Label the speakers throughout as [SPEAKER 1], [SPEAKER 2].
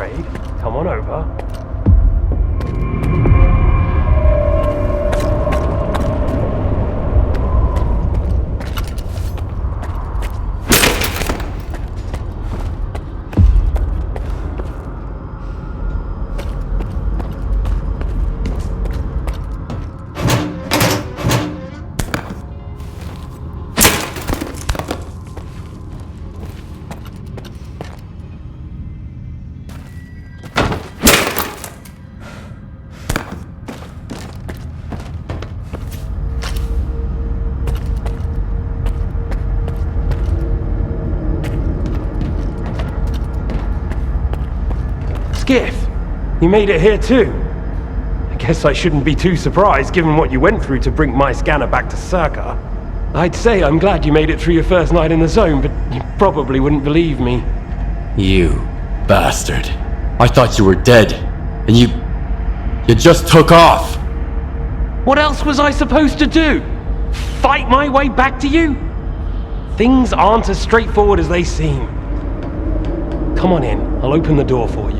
[SPEAKER 1] afraid. Come on over. Skiff, you made it here too. I guess I shouldn't be too surprised given what you went through to bring my scanner back to S.T.A.L.K.E.R. I'd say I'm glad you made it through your first night in the zone, but you probably wouldn't believe me.
[SPEAKER 2] You bastard. I thought you were dead, and you just took off.
[SPEAKER 1] What else was I supposed to do? Fight my way back to you? Things aren't as straightforward as they seem. Come on in, I'll open the door for you.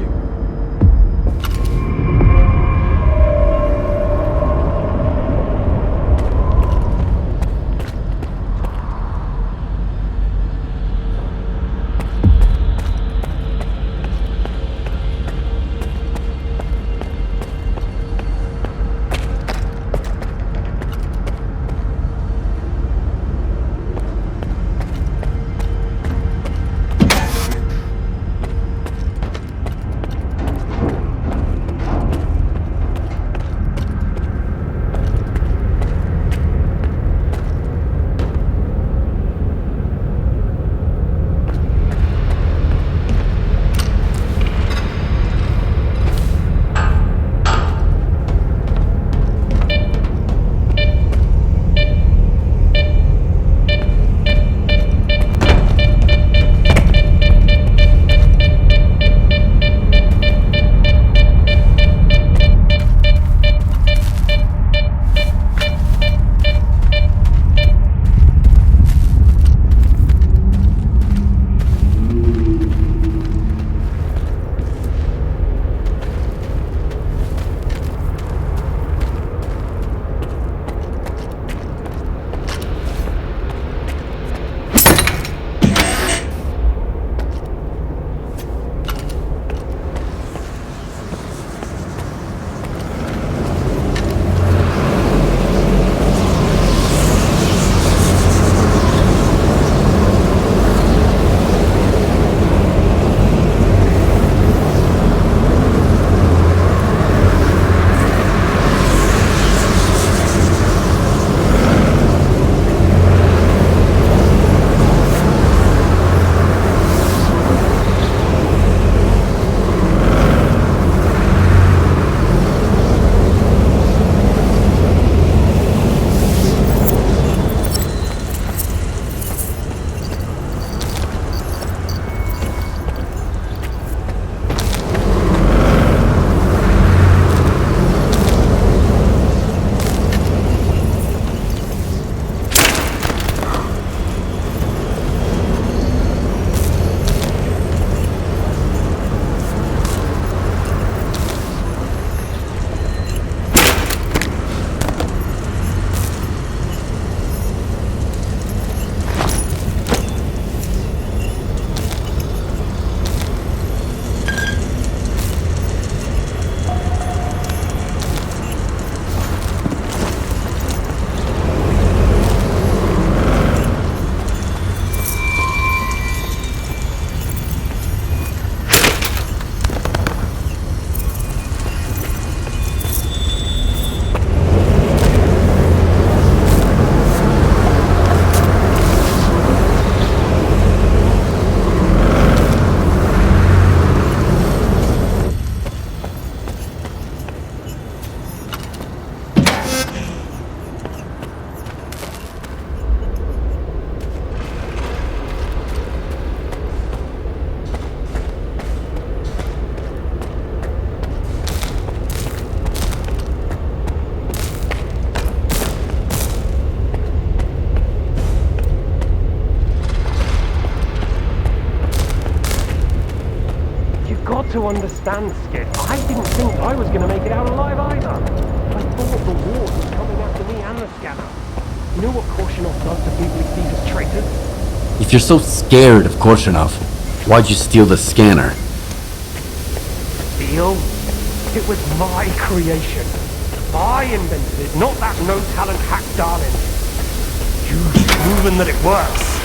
[SPEAKER 1] understand, Skid. I didn't think I was going to make it out alive either. I thought the war was coming after me and the scanner. You know what Korshunov does to people he sees as traitors?
[SPEAKER 2] If you're so scared of Korshunov, why'd you steal the scanner?
[SPEAKER 1] Steal? It was my creation. I invented it, not that no-talent hack darling. You've proven that it works.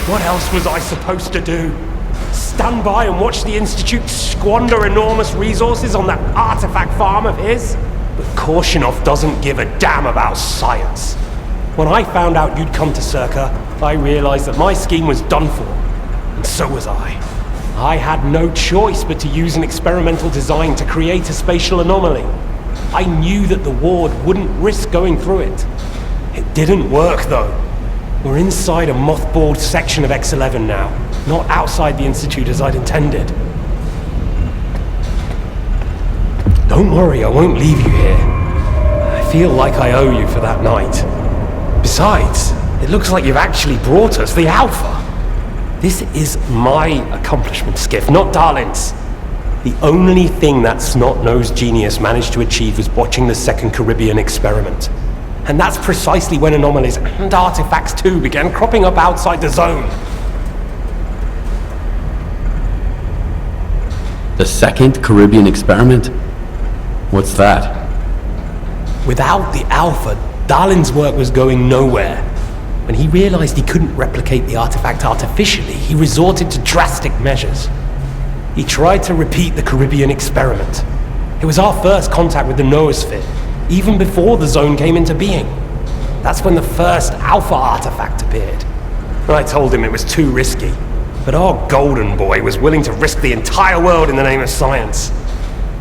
[SPEAKER 1] What else was I supposed to do? Stand by and watch the Institute squander enormous resources on that artifact farm of his? But Korshunov doesn't give a damn about science. When I found out you'd come to S.T.A.L.K.E.R, I realized that my scheme was done for. And so was I. I had no choice but to use an experimental design to create a spatial anomaly. I knew that the ward wouldn't risk going through it. It didn't work though. We're inside a mothballed section of X11 now, not outside the Institute as I'd intended. Don't worry, I won't leave you here. I feel like I owe you for that night. Besides, it looks like you've actually brought us the Alpha. This is my accomplishment, Skiff, not Darlin's. The only thing that snot-nosed genius managed to achieve was watching the Second Caribbean experiment. And that's precisely when anomalies and artifacts too began cropping up outside the zone.
[SPEAKER 2] The Second Caribbean experiment? What's that?
[SPEAKER 1] Without the Alpha, Darlin's work was going nowhere. When he realized he couldn't replicate the artifact artificially, he resorted to drastic measures. He tried to repeat the Caribbean experiment. It was our first contact with the noosphere, even before the zone came into being. That's when the first Alpha artifact appeared. I told him it was too risky, but our golden boy was willing to risk the entire world in the name of science.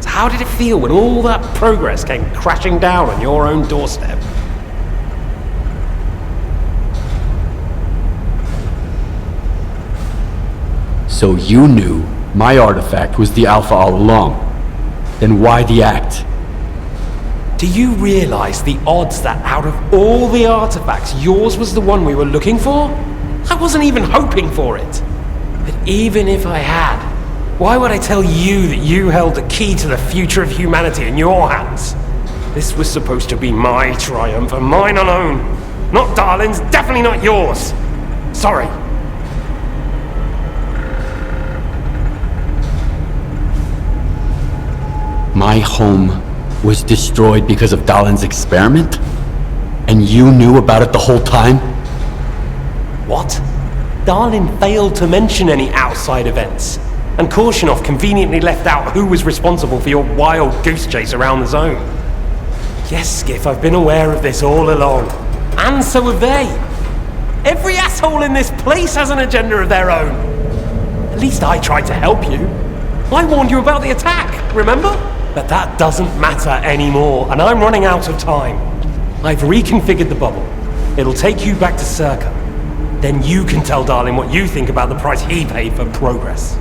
[SPEAKER 1] So how did it feel when all that progress came crashing down on your own doorstep?
[SPEAKER 2] So you knew my artifact was the Alpha all along. Then why the act?
[SPEAKER 1] Do you realize the odds that out of all the artifacts, yours was the one we were looking for? I wasn't even hoping for it. But even if I had, why would I tell you that you held the key to the future of humanity in your hands? This was supposed to be my triumph and mine alone. Not Darlin's, definitely not yours. Sorry.
[SPEAKER 2] My home was destroyed because of Darlin's experiment? And you knew about it the whole time?
[SPEAKER 1] What? Darlin failed to mention any outside events. And Korshunov conveniently left out who was responsible for your wild goose chase around the zone. Yes, Skiff, I've been aware of this all along. And so have they. Every asshole in this place has an agenda of their own. At least I tried to help you. I warned you about the attack, remember? But that doesn't matter anymore, and I'm running out of time. I've reconfigured the bubble. It'll take you back to S.T.A.L.K.E.R. Then you can tell Darlin what you think about the price he paid for progress.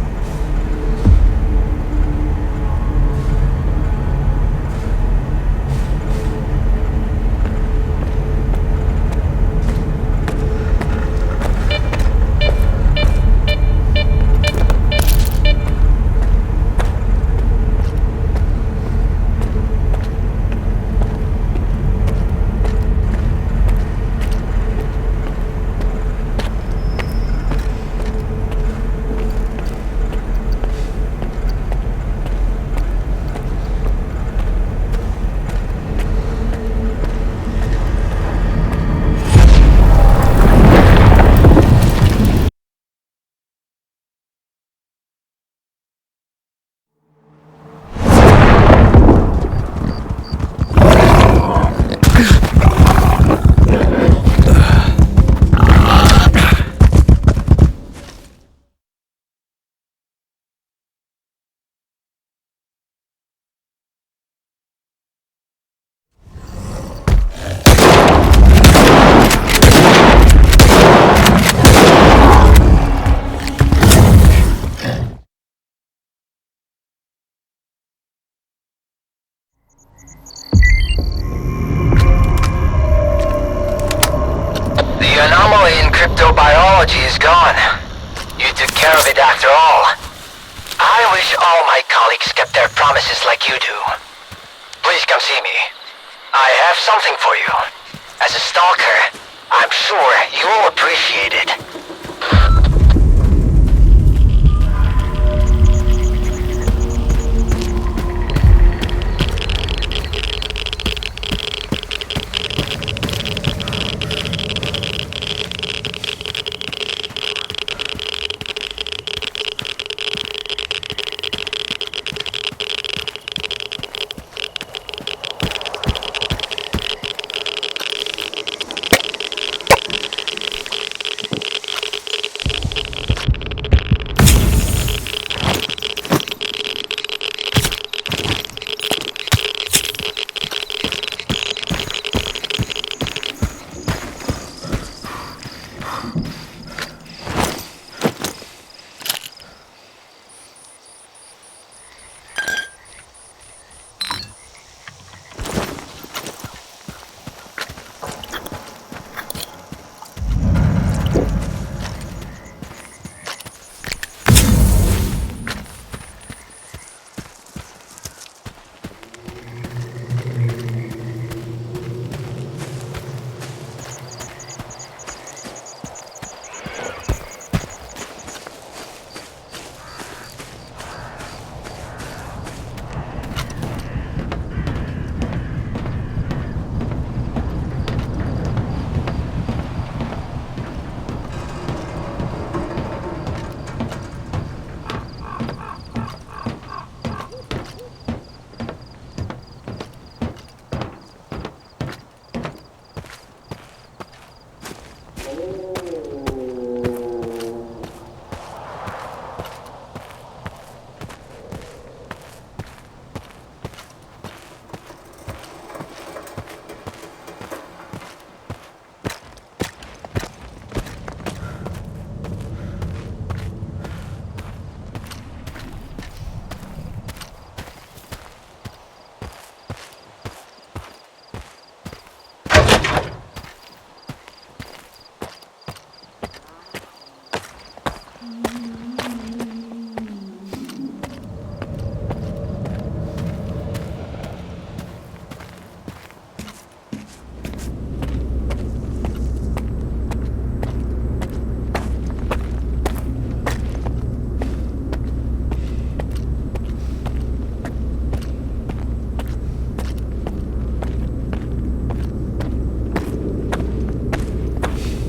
[SPEAKER 3] The anomaly in cryptobiology is gone. You took care of it after all. I wish all my colleagues kept their promises like you do. Please come see me. I have something for you. As a stalker, I'm sure you'll appreciate it.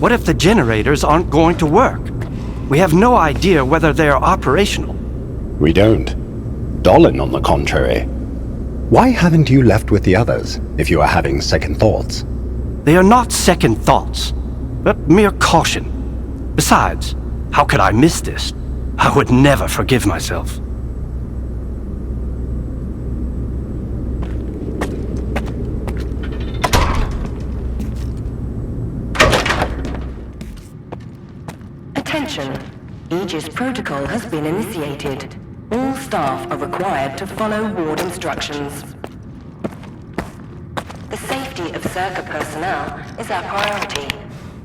[SPEAKER 4] What if the generators aren't going to work? We have no idea whether they are operational.
[SPEAKER 5] We don't. Dolan, on the contrary. Why haven't you left with the others, if you are having second thoughts?
[SPEAKER 4] They are not second thoughts, but mere caution. Besides, how could I miss this? I would never forgive myself.
[SPEAKER 6] Attention. Aegis protocol has been initiated. All staff are required to follow ward instructions. The safety of S.T.A.L.K.E.R personnel is our priority.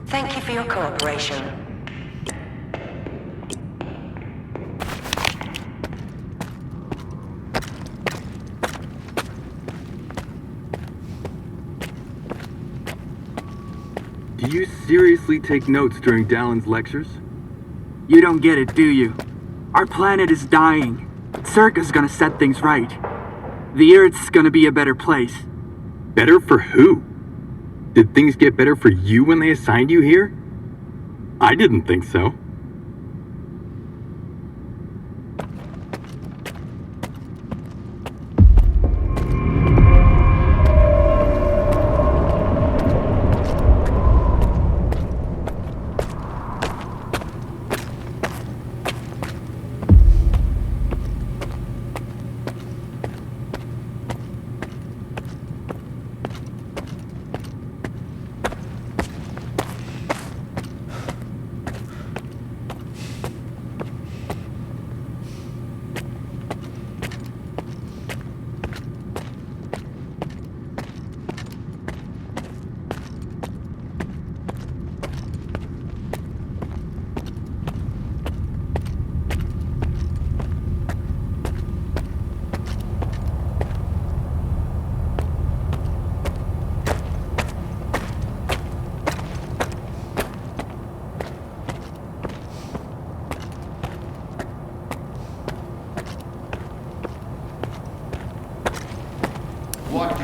[SPEAKER 6] Thank you for your cooperation.
[SPEAKER 7] Do you seriously take notes during Dallin's lectures? You don't get it, do you? Our planet is dying. S.T.A.L.K.E.R's gonna set things right. The Earth's gonna be a better place.
[SPEAKER 8] Better for who? Did things get better for you when they assigned you here? I didn't think so.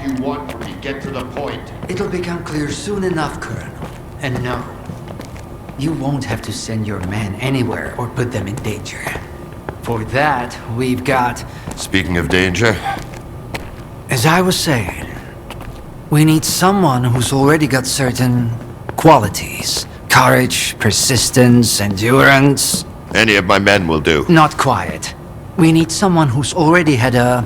[SPEAKER 9] you want from me. Get to the point.
[SPEAKER 10] It'll become clear soon enough, Colonel. And no, you won't have to send your men anywhere or put them in danger. For that, we've got...
[SPEAKER 9] Speaking of danger...
[SPEAKER 10] As I was saying, we need someone who's already got certain qualities. Courage, persistence, endurance.
[SPEAKER 9] Any of my men will do.
[SPEAKER 10] Not quite. We need someone who's already had a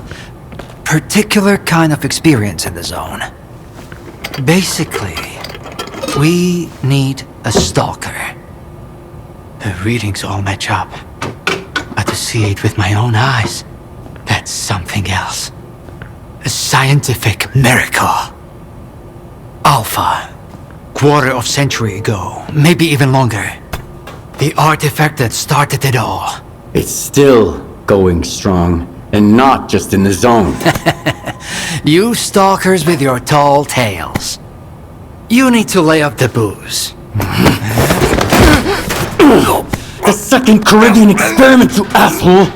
[SPEAKER 10] particular kind of experience in the zone. Basically, we need a stalker. The readings all match up. But to see it with my own eyes, that's something else. A scientific miracle. Alpha. Quarter of century ago, maybe even longer. The artifact that started it all.
[SPEAKER 2] It's still going strong, and not just in the zone.
[SPEAKER 10] You stalkers with your tall tales. You need to lay up the booze.
[SPEAKER 2] The second Caribbean experiment, you asshole!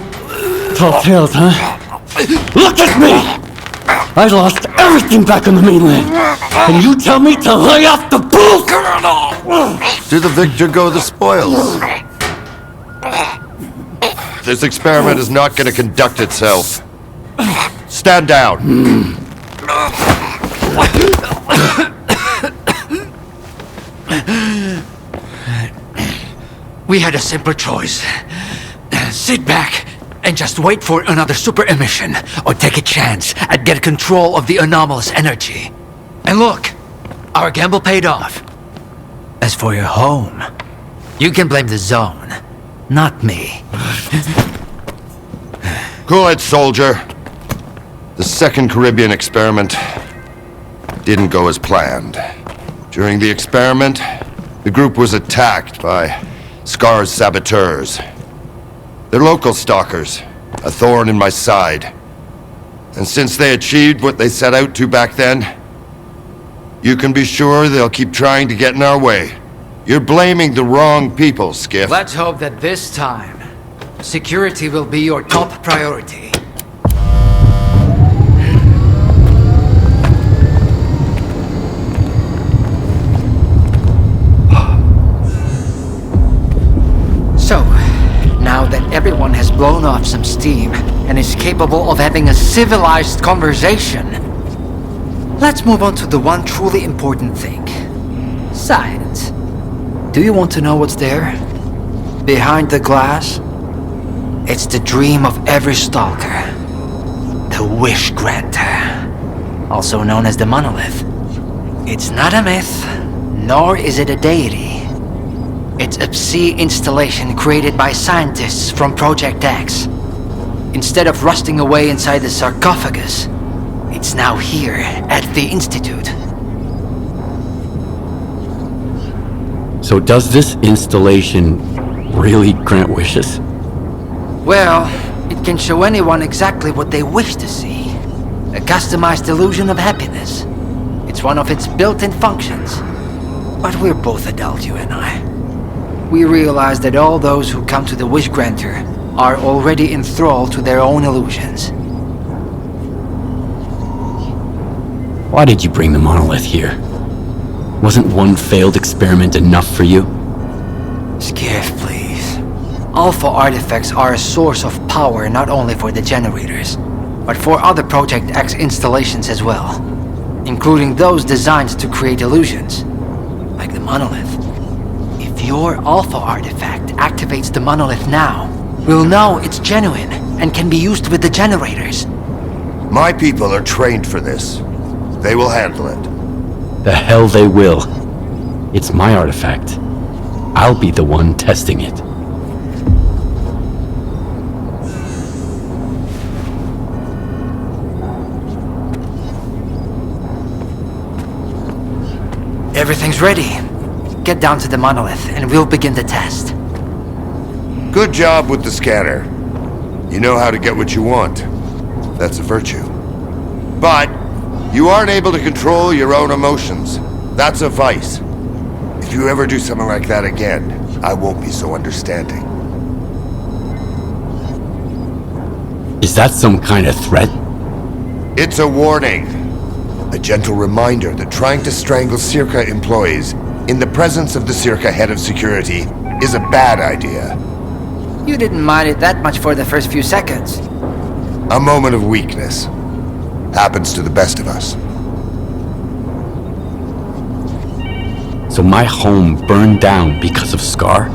[SPEAKER 2] Tall tales, huh? Look at me! I lost everything back on the mainland, and you tell me to lay off the booze!
[SPEAKER 9] To the victor go the spoils. This experiment is not going to conduct itself. Stand down.
[SPEAKER 10] We had a simple choice. Sit back and just wait for another super emission, or take a chance at getting control of the anomalous energy. And look, our gamble paid off. As for your home, you can blame the zone, not me.
[SPEAKER 9] Cool it, soldier. The second Caribbean experiment didn't go as planned. During the experiment, the group was attacked by S.T.A.L.K.E.R's saboteurs. They're local stalkers, a thorn in my side. And since they achieved what they set out to back then, you can be sure they'll keep trying to get in our way. You're blaming the wrong people, Skiff.
[SPEAKER 10] Let's hope that this time, security will be your top priority. So, now that everyone has blown off some steam and is capable of having a civilized conversation, let's move on to the one truly important thing. Science. Do you want to know what's there? Behind the glass? It's the dream of every stalker. The Wish Granter. Also known as the Monolith. It's not a myth, nor is it a deity. It's a Psi installation created by scientists from Project X. Instead of rusting away inside the sarcophagus, it's now here at the Institute.
[SPEAKER 2] So does this installation really grant wishes?
[SPEAKER 10] Well, it can show anyone exactly what they wish to see. A customized illusion of happiness. It's one of its built-in functions. But we're both adults, you and I. We realize that all those who come to the Wish Granter are already enthralled to their own illusions.
[SPEAKER 2] Why did you bring the monolith here? Wasn't one failed experiment enough for you?
[SPEAKER 10] Skiff, please. Alpha artifacts are a source of power not only for the generators, but for other Project X installations as well, including those designed to create illusions, like the monolith. If your Alpha artifact activates the monolith now, we'll know it's genuine and can be used with the generators.
[SPEAKER 9] My people are trained for this. They will handle it.
[SPEAKER 2] The hell they will. It's my artifact. I'll be the one testing it.
[SPEAKER 10] Everything's ready. Get down to the monolith and we'll begin the test.
[SPEAKER 9] Good job with the scanner. You know how to get what you want. That's a virtue. But you aren't able to control your own emotions. That's a vice. If you ever do something like that again, I won't be so understanding.
[SPEAKER 2] Is that some kind of threat?
[SPEAKER 9] It's a warning. A gentle reminder that trying to strangle S.T.A.L.K.E.R employees in the presence of the S.T.A.L.K.E.R head of security is a bad idea.
[SPEAKER 10] You didn't mind it that much for the first few seconds.
[SPEAKER 9] A moment of weakness. Happens to the best of us.
[SPEAKER 2] So my home burned down because of S.T.A.L.K.E.R?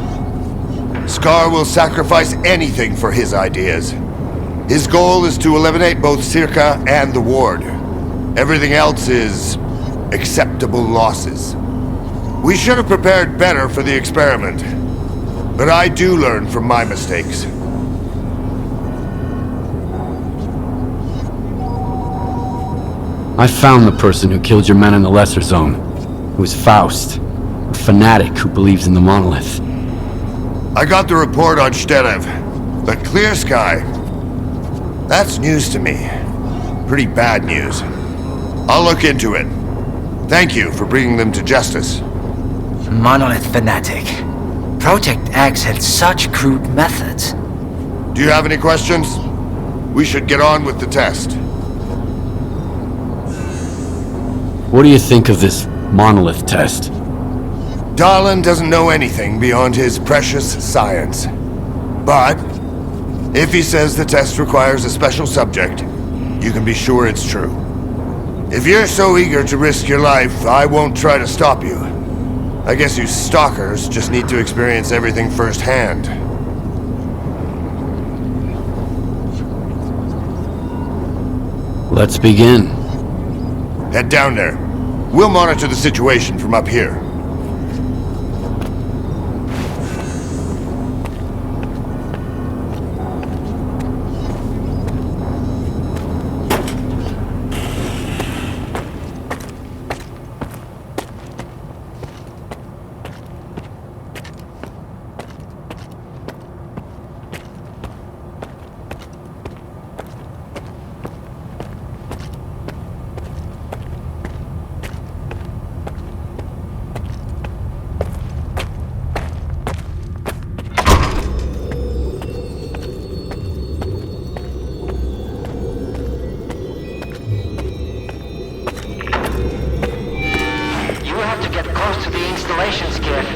[SPEAKER 9] S.T.A.L.K.E.R will sacrifice anything for his ideas. His goal is to eliminate both S.T.A.L.K.E.R and the Ward. Everything else is acceptable losses. We should have prepared better for the experiment. But I do learn from my mistakes.
[SPEAKER 2] I found the person who killed your men in the Lesser Zone. It was Faust, a fanatic who believes in the monolith.
[SPEAKER 9] I got the report on S.T.A.L.K.E.R, but Clear Sky, that's news to me. Pretty bad news. I'll look into it. Thank you for bringing them to justice.
[SPEAKER 10] Monolith fanatic. Project X had such crude methods.
[SPEAKER 9] Do you have any questions? We should get on with the test.
[SPEAKER 2] What do you think of this monolith test?
[SPEAKER 9] Dahlin doesn't know anything beyond his precious science. But if he says the test requires a special subject, you can be sure it's true. If you're so eager to risk your life, I won't try to stop you. I guess you stalkers just need to experience everything firsthand.
[SPEAKER 2] Let's begin.
[SPEAKER 9] Head down there. We'll monitor the situation from up here.
[SPEAKER 3] Close to the installation, Skip.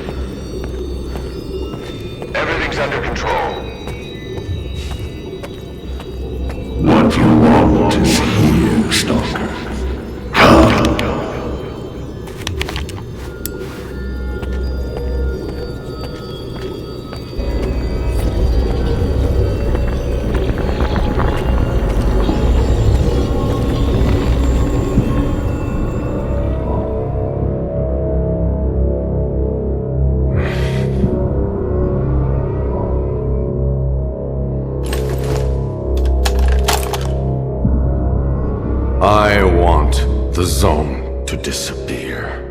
[SPEAKER 9] Everything's under control.
[SPEAKER 11] What you want is here, Stalker. Come.
[SPEAKER 12] I want the zone to disappear.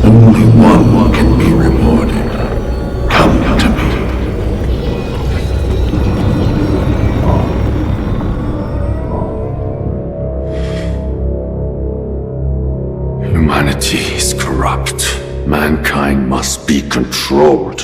[SPEAKER 11] Only one can be rewarded. Come to me.
[SPEAKER 12] Humanity is corrupt. Mankind must be controlled.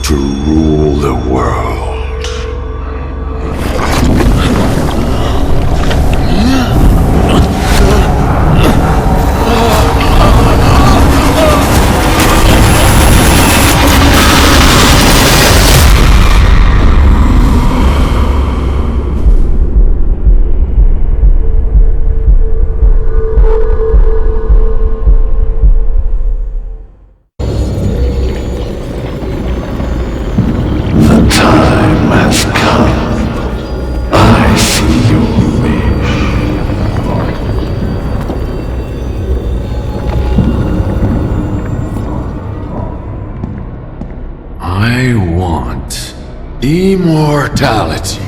[SPEAKER 12] to rule the world. I want immortality.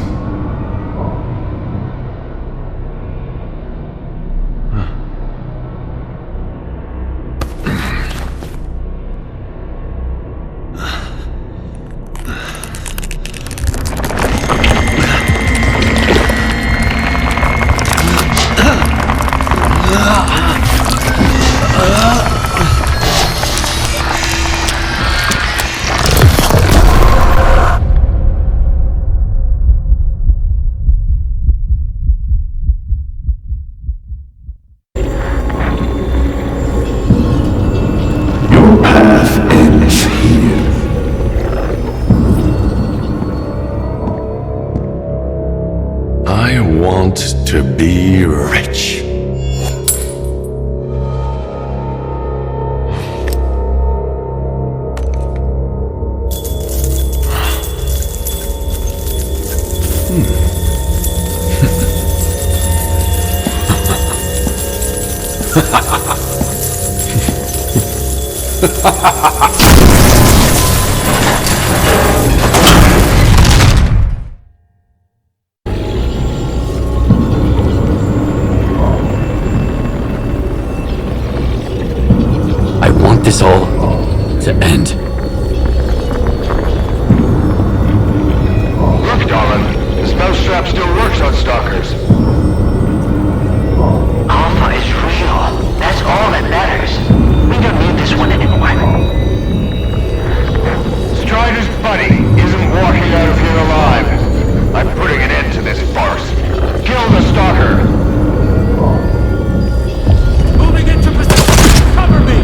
[SPEAKER 12] I want to be rich.
[SPEAKER 2] I want this all to end.
[SPEAKER 9] Look, darling. The spell strap still works on stalkers.
[SPEAKER 3] Alpha is real. That's all that matters. We don't need this one anymore.
[SPEAKER 9] Strider's buddy isn't walking out of here alive. I'm putting an end to this farce. Kill the stalker.
[SPEAKER 1] Moving into position! Cover me!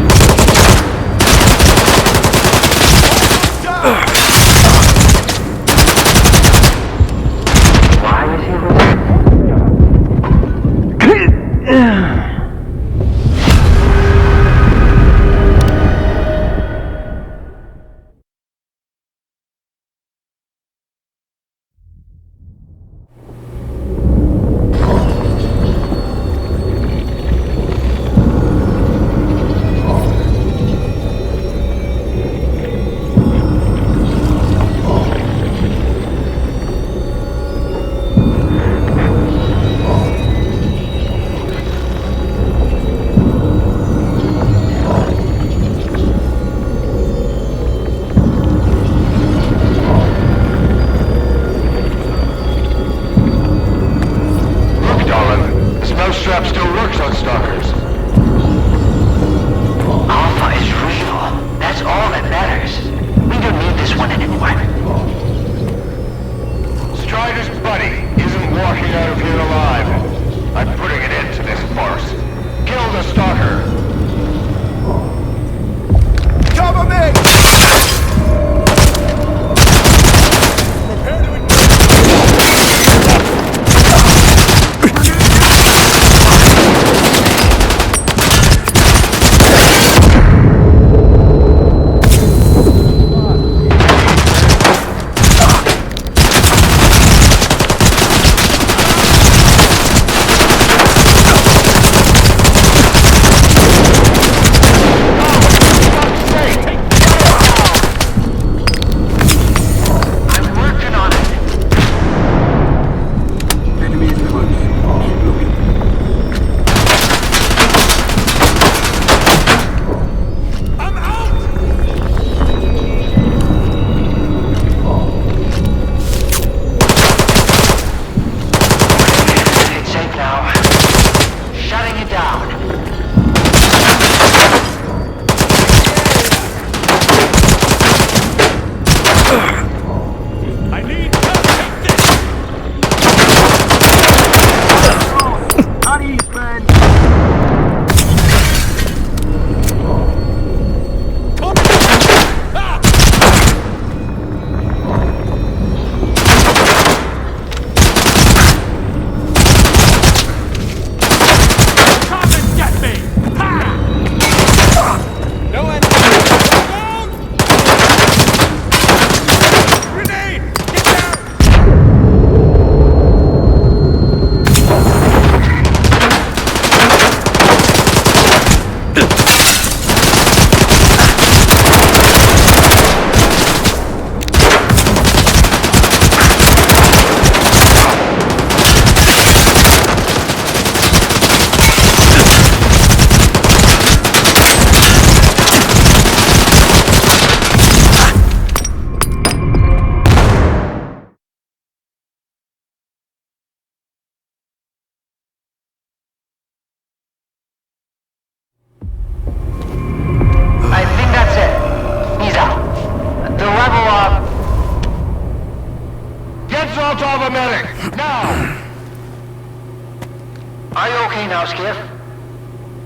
[SPEAKER 3] okay now, Skiff?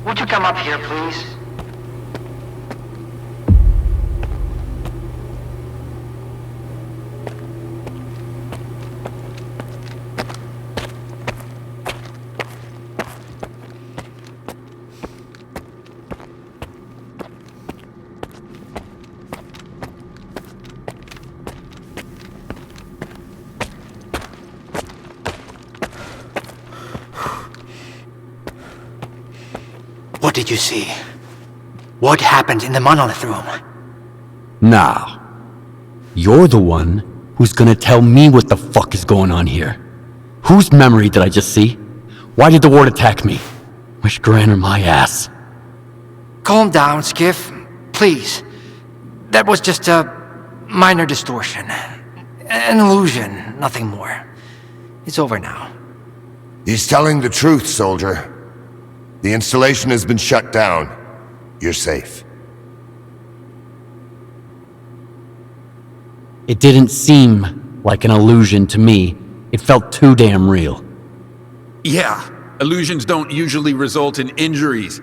[SPEAKER 3] Would you come up here, please? What did you see? What happened in the monolith room?
[SPEAKER 2] Now, you're the one who's gonna tell me what the fuck is going on here. Whose memory did I just see? Why did the ward attack me? Wish-Granner my ass.
[SPEAKER 10] Calm down, Skiff. Please. That was just a minor distortion. An illusion, nothing more. It's over now.
[SPEAKER 9] He's telling the truth, soldier. The installation has been shut down. You're safe.
[SPEAKER 2] It didn't seem like an illusion to me. It felt too damn real.
[SPEAKER 13] Yeah, illusions don't usually result in injuries.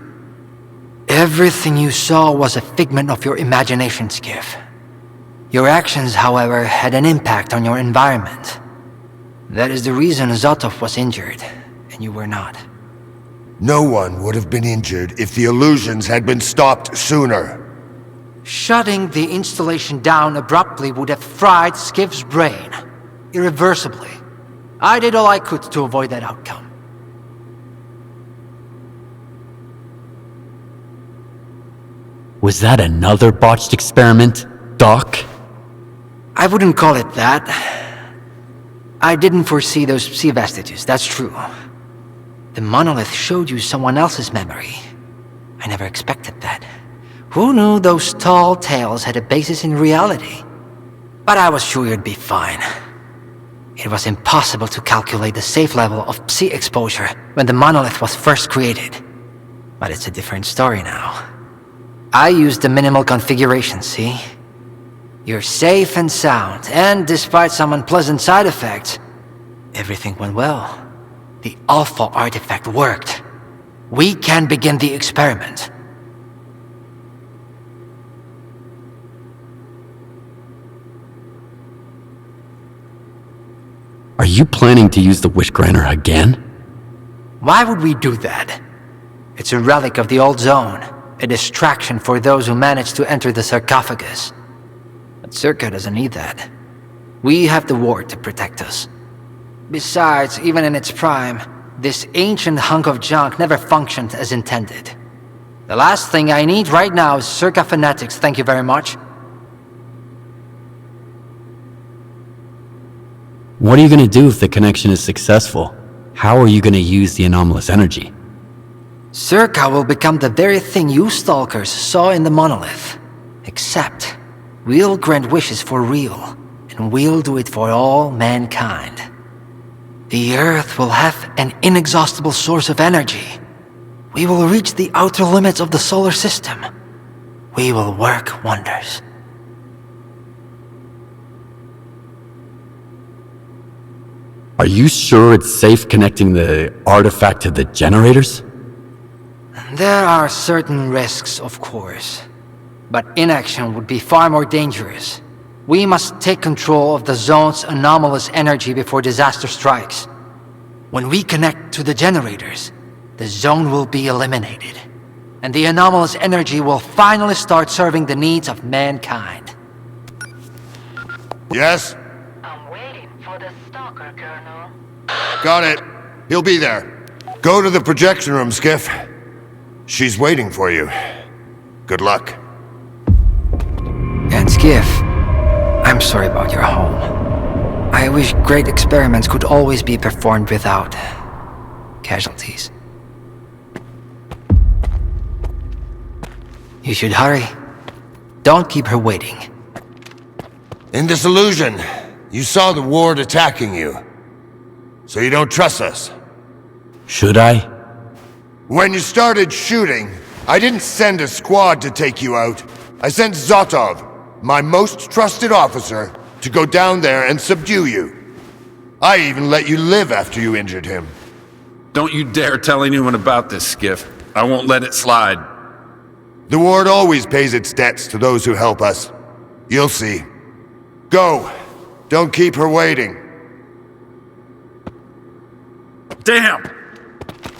[SPEAKER 10] Everything you saw was a figment of your imagination, Skiff. Your actions, however, had an impact on your environment. That is the reason Zotov was injured, and you were not.
[SPEAKER 9] No one would have been injured if the illusions had been stopped sooner.
[SPEAKER 10] Shutting the installation down abruptly would have fried Skiff's brain. Irreversibly. I did all I could to avoid that outcome.
[SPEAKER 2] Was that another botched experiment, Doc?
[SPEAKER 10] I wouldn't call it that. I didn't foresee those sea vestiges, that's true. The monolith showed you someone else's memory. I never expected that. Who knew those tall tales had a basis in reality? But I was sure you'd be fine. It was impossible to calculate the safe level of Psi exposure when the monolith was first created. But it's a different story now. I used the minimal configuration, see? You're safe and sound, and despite some unpleasant side effects, everything went well. The Alpha artifact worked. We can begin the experiment.
[SPEAKER 2] Are you planning to use the Wish-Granner again?
[SPEAKER 10] Why would we do that? It's a relic of the old zone, a distraction for those who manage to enter the sarcophagus. But S.T.A.L.K.E.R doesn't need that. We have the ward to protect us. Besides, even in its prime, this ancient hunk of junk never functioned as intended. The last thing I need right now is S.T.A.L.K.E.R fanatics, thank you very much.
[SPEAKER 2] What are you gonna do if the connection is successful? How are you gonna use the anomalous energy?
[SPEAKER 10] S.T.A.L.K.E.R will become the very thing you stalkers saw in the monolith. Except, we'll grant wishes for real, and we'll do it for all mankind. The Earth will have an inexhaustible source of energy. We will reach the outer limits of the solar system. We will work wonders.
[SPEAKER 2] Are you sure it's safe connecting the artifact to the generators?
[SPEAKER 10] There are certain risks, of course. But inaction would be far more dangerous. We must take control of the zone's anomalous energy before disaster strikes. When we connect to the generators, the zone will be eliminated. And the anomalous energy will finally start serving the needs of mankind.
[SPEAKER 9] Yes?
[SPEAKER 6] I'm waiting for the stalker, Colonel.
[SPEAKER 9] Got it. He'll be there. Go to the projection room, Skiff. She's waiting for you. Good luck.
[SPEAKER 10] And Skiff, I'm sorry about your home. I wish great experiments could always be performed without casualties. You should hurry. Don't keep her waiting.
[SPEAKER 9] In this illusion, you saw the ward attacking you. So you don't trust us.
[SPEAKER 2] Should I?
[SPEAKER 9] When you started shooting, I didn't send a squad to take you out. I sent Zotov, my most trusted officer, to go down there and subdue you. I even let you live after you injured him.
[SPEAKER 13] Don't you dare tell anyone about this, Skiff. I won't let it slide.
[SPEAKER 9] The Ward always pays its debts to those who help us. You'll see. Go. Don't keep her waiting.
[SPEAKER 13] Damn!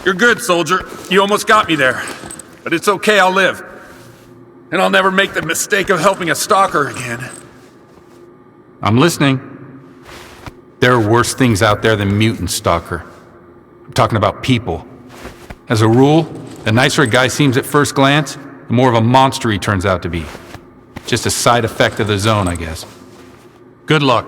[SPEAKER 13] You're good, soldier. You almost got me there. But it's okay, I'll live. And I'll never make the mistake of helping a stalker again.
[SPEAKER 14] I'm listening. There are worse things out there than mutant stalker. I'm talking about people. As a rule, the nicer a guy seems at first glance, the more of a monster he turns out to be. Just a side effect of the zone, I guess. Good luck.